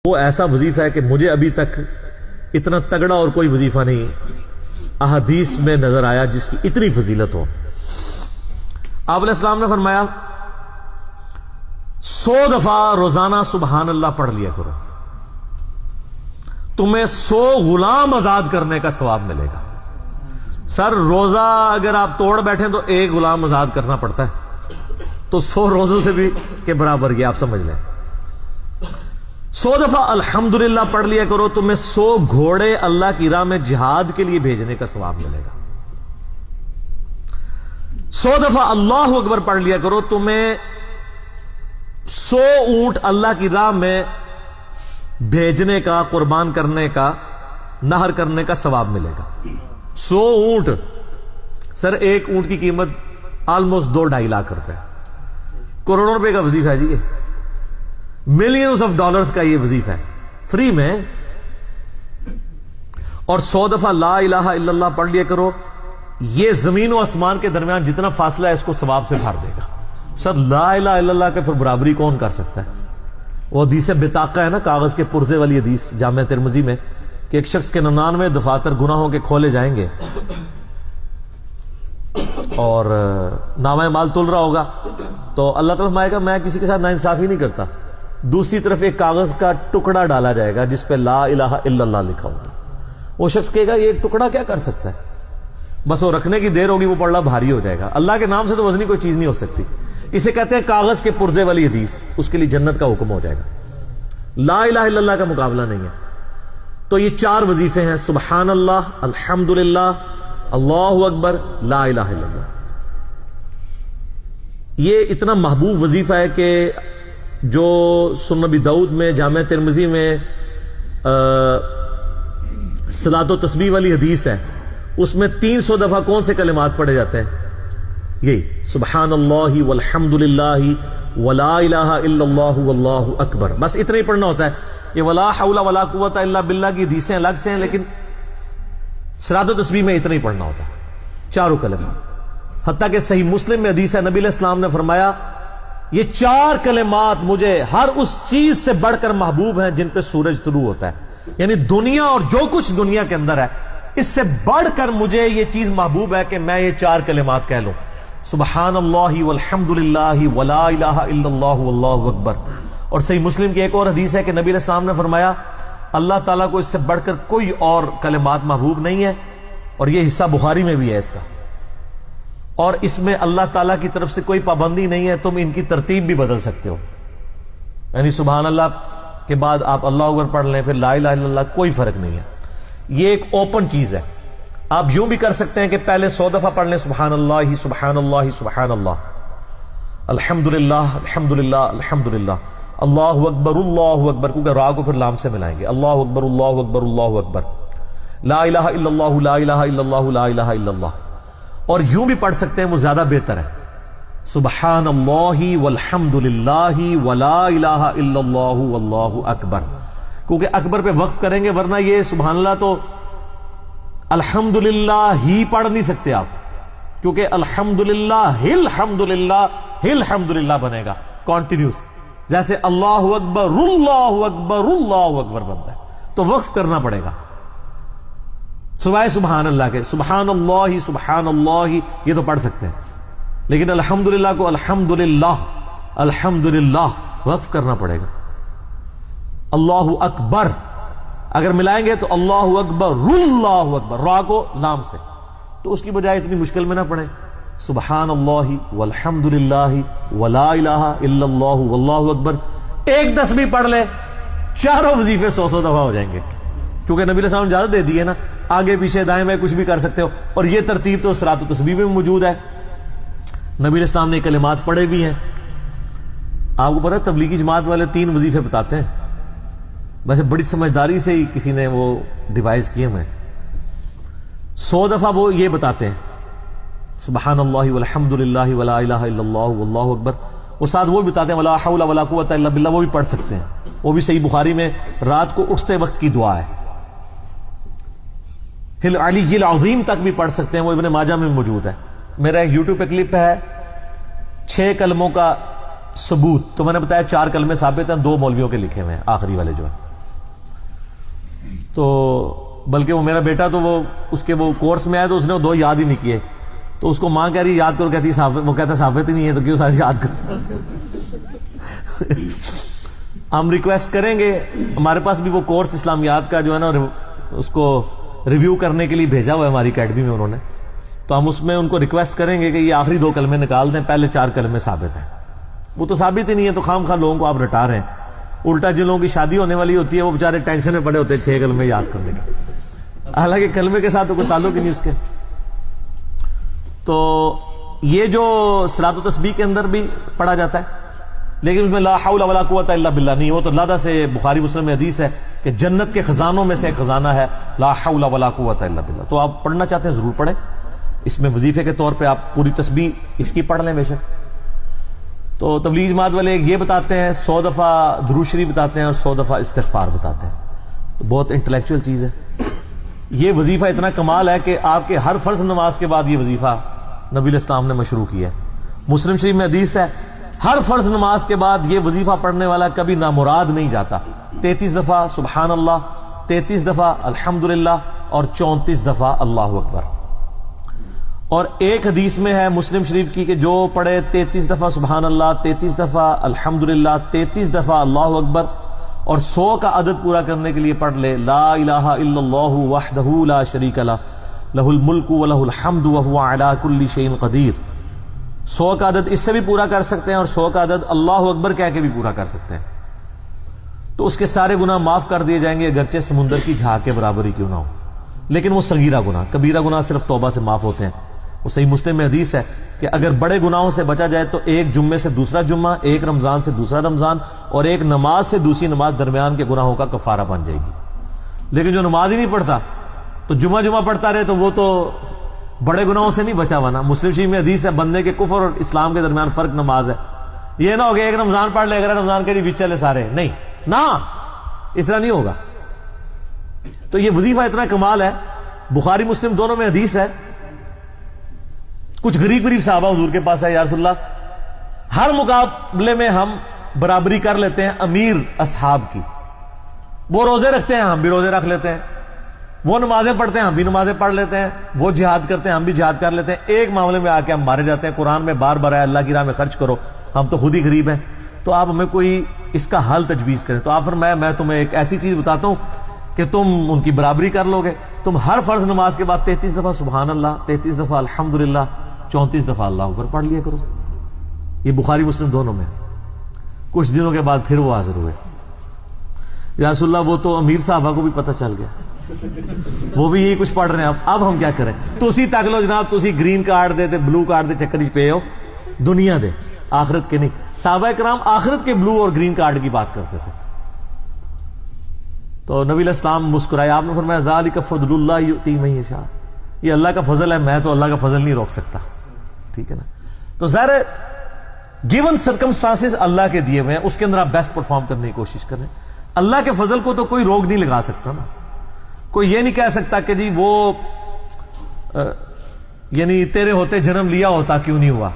وہ ایسا وظیفہ ہے کہ مجھے ابھی تک اتنا تگڑا اور کوئی وظیفہ نہیں احادیث میں نظر آیا جس کی اتنی فضیلت ہو۔ آپ علیہ السلام نے فرمایا 100 دفعہ روزانہ سبحان اللہ پڑھ لیا کرو، تمہیں 100 غلام آزاد کرنے کا ثواب ملے گا۔ سر روزہ اگر آپ توڑ بیٹھیں تو ایک غلام آزاد کرنا پڑتا ہے، تو 100 روزوں سے بھی کے برابر یہ آپ سمجھ لیں۔ 100 دفعہ الحمدللہ پڑھ لیا کرو، تمہیں 100 گھوڑے اللہ کی راہ میں جہاد کے لیے بھیجنے کا ثواب ملے گا۔ 100 دفعہ اللہ اکبر پڑھ لیا کرو، تمہیں 100 اونٹ اللہ کی راہ میں بھیجنے کا، قربان کرنے کا، نہر کرنے کا ثواب ملے گا۔ 100 اونٹ، سر ایک اونٹ کی قیمت آلموسٹ 2-2.5 لاکھ روپے، کروڑوں روپے کا وظیفہ ہے جی، یہ ملینز آف ڈالرز کا یہ وظیفہ ہے فری میں۔ اور 100 دفعہ لا الہ الا اللہ پڑھ لیا کرو، یہ زمین و آسمان کے درمیان جتنا فاصلہ ہے اس کو ثواب سے بھر دے گا۔ سر لا الہ الا اللہ کے پھر برابری کون کر سکتا ہے؟ وہ حدیث بطاقہ ہے نا، کاغذ کے پرزے والی حدیث جامع ترمذی میں، کہ ایک شخص کے 99 دفاتر گناہوں کے کھولے جائیں گے اور نامہ مال تل رہا ہوگا تو اللہ تعالیٰ فرمائے گا میں کسی کے ساتھ ناانصافی نہیں کرتا۔ دوسری طرف ایک کاغذ کا ٹکڑا ڈالا جائے گا جس پہ لا الہ الا اللہ لکھا ہوگا۔ وہ شخص کہے گا یہ ایک ٹکڑا کیا کر سکتا ہے، بس وہ رکھنے کی دیر ہوگی، وہ پڑھنا بھاری ہو جائے گا۔ اللہ کے نام سے تو وزنی کوئی چیز نہیں ہو سکتی، اسے کہتے ہیں کاغذ کے پرزے والی حدیث، اس کے لیے جنت کا حکم ہو جائے گا۔ لا الہ الا اللہ کا مقابلہ نہیں ہے۔ تو یہ 4 وظیفے ہیں، سبحان اللہ، الحمدللہ، اللہ اکبر، لا الہ الا اللہ۔ یہ اتنا محبوب وظیفہ ہے کہ جو سنن ابی داؤد میں، جامع ترمذی میں صلاۃ و تسبیح والی حدیث ہے، اس میں 300 دفعہ کون سے کلمات پڑھے جاتے ہیں؟ یہی سبحان اللہ والحمد للہ ولا الہ الا اللہ واللہ اکبر، بس اتنا ہی پڑھنا ہوتا ہے۔ یہ ولا حول ولا قوت الا باللہ کی حدیثیں الگ سے ہیں، لیکن صلاۃ و تسبیح میں اتنا ہی پڑھنا ہوتا ہے، 4 کلمات۔ حتیٰ کہ صحیح مسلم میں حدیث ہے، نبی علیہ السلام نے فرمایا یہ 4 کلمات مجھے ہر اس چیز سے بڑھ کر محبوب ہیں جن پہ سورج طلوع ہوتا ہے، یعنی دنیا اور جو کچھ دنیا کے اندر ہے اس سے بڑھ کر مجھے یہ چیز محبوب ہے کہ میں یہ 4 کلمات کہہ لوں، سبحان اللہ والحمد للہ ولا الہ الا اللہ واللہ اکبر۔ اور صحیح مسلم کی ایک اور حدیث ہے کہ نبی علیہ السلام نے فرمایا اللہ تعالیٰ کو اس سے بڑھ کر کوئی اور کلمات محبوب نہیں ہے، اور یہ حصہ بخاری میں بھی ہے اس کا، اور اس میں اللہ تعالیٰ کی طرف سے کوئی پابندی نہیں ہے، تم ان کی ترتیب بھی بدل سکتے ہو، یعنی سبحان اللہ کے بعد آپ اللہ اکبر پڑھ لیں، پھر لا الہ الا اللہ، کوئی فرق نہیں ہے۔ یہ ایک اوپن چیز ہے، آپ یوں بھی کر سکتے ہیں کہ پہلے 100 دفعہ پڑھ لیں سبحان اللہ سبحان اللہ سبحان اللہ، الحمدللہ الحمدللہ الحمدللہ، اللہ اکبر، کیونکہ را کو پھر لام سے ملائیں گے، اللہ اکبر اللہ اکبر اللہ اکبر، لا الہ الا اللہ لا الہ الا اللہ لا الہ الا اللہ۔ اور یوں بھی پڑھ سکتے ہیں، وہ زیادہ بہتر ہے، سبحان اللہ والحمد للہ ولا الہ الا اللہ واللہ اکبر، کیونکہ اکبر پہ وقف کریں گے، ورنہ یہ سبحان اللہ تو الحمدللہ ہی پڑھ نہیں سکتے آپ، کیونکہ الحمدللہ الحمدللہ الحمدللہ بنے گا کنٹینیوس، جیسے اللہ اکبر اللہ اکبر اللہ اکبر بنتا ہے، تو وقف کرنا پڑے گا سوائے سبحان اللہ کے۔ سبحان اللہ یہ تو پڑھ سکتے ہیں، لیکن الحمدللہ کو الحمدللہ الحمدللہ وقف کرنا پڑے گا۔ اللہ اکبر اگر ملائیں گے تو اللہ اکبر را کو لام سے، تو اس کی بجائے اتنی مشکل میں نہ پڑھیں، سبحان اللہ والحمدللہ ولا الہ الا اللہ واللہ اکبر، ایک تسبیح پڑھ لے، 4 وظیفے 100 دفعہ ہو جائیں گے، کیونکہ نبی علیہ السلام نے اجازت دے دی ہے نا، آگے پیچھے دائیں بائیں کچھ بھی کر سکتے ہو، اور یہ ترتیب تو صلاۃ و تسبیح میں موجود ہے، نبی علیہ السلام نے کلمات پڑھے بھی ہیں۔ آپ کو پتہ ہے تبلیغی جماعت والے 3 وظیفے بتاتے ہیں، ویسے بڑی سمجھداری سے ہی کسی نے وہ ڈیوائز کیے ہیں، 100 دفعہ وہ یہ بتاتے ہیں سبحان اللہ والحمد للہ ولا الہ الا اللہ واللہ اکبر، وہ ساتھ وہ بتاتے ہیں ولا حول ولا قوت الا باللہ، وہ بھی پڑھ سکتے ہیں، وہ بھی صحیح بخاری میں رات کو اٹھتے وقت کی دعا ہے، علی العظیم تک بھی پڑھ سکتے ہیں، وہ ابن ماجہ میں موجود ہے۔ میرا ایک یوٹیوب پہ کلپ ہے 6 کلموں کا ثبوت، تو میں نے بتایا 4 کلمے ثابت ہیں، 2 مولویوں کے لکھے ہوئے ہیں، آخری والے جو ہیں۔ تو بلکہ وہ میرا بیٹا تو وہ اس کے وہ کورس میں آیا تو اس نے وہ 2 یاد ہی نہیں کیے. تو اس کو ماں کہہ رہی یاد کرو, کہتی وہ کہتا ثابت ہی نہیں ہے تو کیوں سارے یاد کرو. ہم ریکویسٹ کریں گے, ہمارے پاس بھی وہ کورس اسلامیات کا جو ہے نا اس کو ریویو کرنے کے لیے بھیجا ہوا ہے ہماری اکیڈمی میں انہوں نے, تو ہم اس میں ان کو ریکویسٹ کریں گے کہ یہ آخری 2 کلمے نکال دیں, پہلے 4 کلمے ثابت ہیں. وہ تو ثابت ہی نہیں ہے تو خام خواہ لوگوں کو آپ رٹا رہے ہیں. الٹا جن لوگوں کی شادی ہونے والی ہوتی ہے وہ بیچارے ٹینشن میں پڑے ہوتے ہیں 6 کلمے یاد کرنے کے, حالانکہ کلمے کے ساتھ تو کوئی تعلق ہی نہیں اس کے. تو یہ جو صلاۃ و تسبیح کے اندر بھی پڑھا جاتا ہے, لیکن اس میں لا حول ولا قوت الا باللہ نہیں. وہ تو لادہ سے بخاری مسلم میں حدیث ہے کہ جنت کے خزانوں میں سے ایک خزانہ ہے لا حول ولا قوت الا باللہ. تو آپ پڑھنا چاہتے ہیں ضرور پڑھیں. اس میں وظیفے کے طور پہ آپ پوری تسبیح اس کی پڑھ لیں بے شک. تو تبلیغ جماعت والے یہ بتاتے ہیں 100 دفعہ درود شریف بتاتے ہیں اور 100 دفعہ استغفار بتاتے ہیں. تو بہت انٹلیکچوئل چیز ہے. یہ وظیفہ اتنا کمال ہے کہ آپ کے ہر فرض نماز کے بعد یہ وظیفہ نبی علیہ السلام نے مشروع کیا ہے. مسلم شریف میں حدیث ہے ہر فرض نماز کے بعد یہ وظیفہ پڑھنے والا کبھی نامراد نہیں جاتا. 33 دفعہ سبحان اللہ, 33 دفعہ الحمدللہ اور 34 دفعہ اللہ اکبر. اور ایک حدیث میں ہے مسلم شریف کی کہ جو پڑھے 33 دفعہ سبحان اللہ, 33 دفعہ الحمدللہ, 33 دفعہ اللہ اکبر اور 100 کا عدد پورا کرنے کے لیے پڑھ لے لا الہ الا اللہ وحدہ لا شریک لہ لہ الملک ولہ الحمد وہو علی کل شیء قدیر. 100 کا عدد اس سے بھی پورا کر سکتے ہیں اور 100 کا عدد اللہ اکبر کہہ کے بھی پورا کر سکتے ہیں. تو اس کے سارے گناہ معاف کر دیے جائیں گے اگرچہ سمندر کی جھاگ کے برابر ہی کیوں نہ ہو. لیکن وہ صغیرہ گناہ, کبیرہ گناہ صرف توبہ سے معاف ہوتے ہیں. وہ صحیح مسلم میں حدیث ہے کہ اگر بڑے گناہوں سے بچا جائے تو ایک جمعے سے دوسرا جمعہ, ایک رمضان سے دوسرا رمضان اور ایک نماز سے دوسری نماز درمیان کے گناہوں کا کفارہ بن جائے گی. لیکن جو نماز ہی نہیں پڑھتا تو جمعہ پڑھتا رہے تو وہ تو بڑے گناہوں سے نہیں بچا ہوا نا. مسلم شریف میں حدیث ہے بندے کے کفر اور اسلام کے درمیان فرق نماز ہے. یہ نہ ہو کہ ایک رمضان پڑھ لے, اگر رمضان کے بیچ چلے سارے, نہیں نہ, اس طرح نہیں ہوگا. تو یہ وظیفہ اتنا کمال ہے, بخاری مسلم دونوں میں حدیث ہے. کچھ غریب صحابہ حضور کے پاس ہے, یا رسول اللہ ہر مقابلے میں ہم برابری کر لیتے ہیں امیر اصحاب کی. وہ روزے رکھتے ہیں ہم بھی روزے رکھ لیتے ہیں, وہ نمازیں پڑھتے ہیں ہم بھی نمازیں پڑھ لیتے ہیں, وہ جہاد کرتے ہیں ہم بھی جہاد کر لیتے ہیں. ایک معاملے میں آ کے ہم مارے جاتے ہیں. قرآن میں بار بار ہے اللہ کی راہ میں خرچ کرو, ہم تو خود ہی غریب ہیں. تو آپ ہمیں کوئی اس کا حل تجویز کریں. تو آپ فرمایا میں تمہیں ایک ایسی چیز بتاتا ہوں کہ تم ان کی برابری کر لو گے. تم ہر فرض نماز کے بعد 33 دفعہ سبحان اللہ, 33 دفعہ الحمدللہ, 34 دفعہ اللہ اکبر پڑھ لیا کرو. یہ بخاری مسلم دونوں میں. کچھ دنوں کے بعد پھر وہ حاضر ہوئے, یا رسول اللہ وہ تو امیر صاحبہ کو بھی پتہ چل گیا, وہ بھی یہی کچھ پڑھ رہے ہیں, اب ہم کیا کریں. تسی تک لو جناب, تسی گرین کارڈ دے تے بلو کارڈ دے چکر پہ ہو, دنیا دے آخرت کے نہیں. صحابہ کرام آخرت کے بلو اور گرین کارڈ کی بات کرتے تھے. تو نبی علیہ السلام مسکرائے, آپ نے فرمایا ذالک فضل اللہ یؤتی من یشاء, یہ اللہ کا فضل ہے, میں تو اللہ کا فضل نہیں روک سکتا. ٹھیک ہے نا. تو ظاہر گیون سرکمسٹانسز اللہ کے دیے ہوئے ہیں, اس کے اندر آپ بیسٹ پرفارم کرنے کی کوشش کریں. اللہ کے فضل کو تو کوئی روک نہیں لگا سکتا نا. کوئی یہ نہیں کہہ سکتا کہ جی وہ یعنی تیرے ہوتے جنم لیا ہوتا کیوں نہیں ہوا.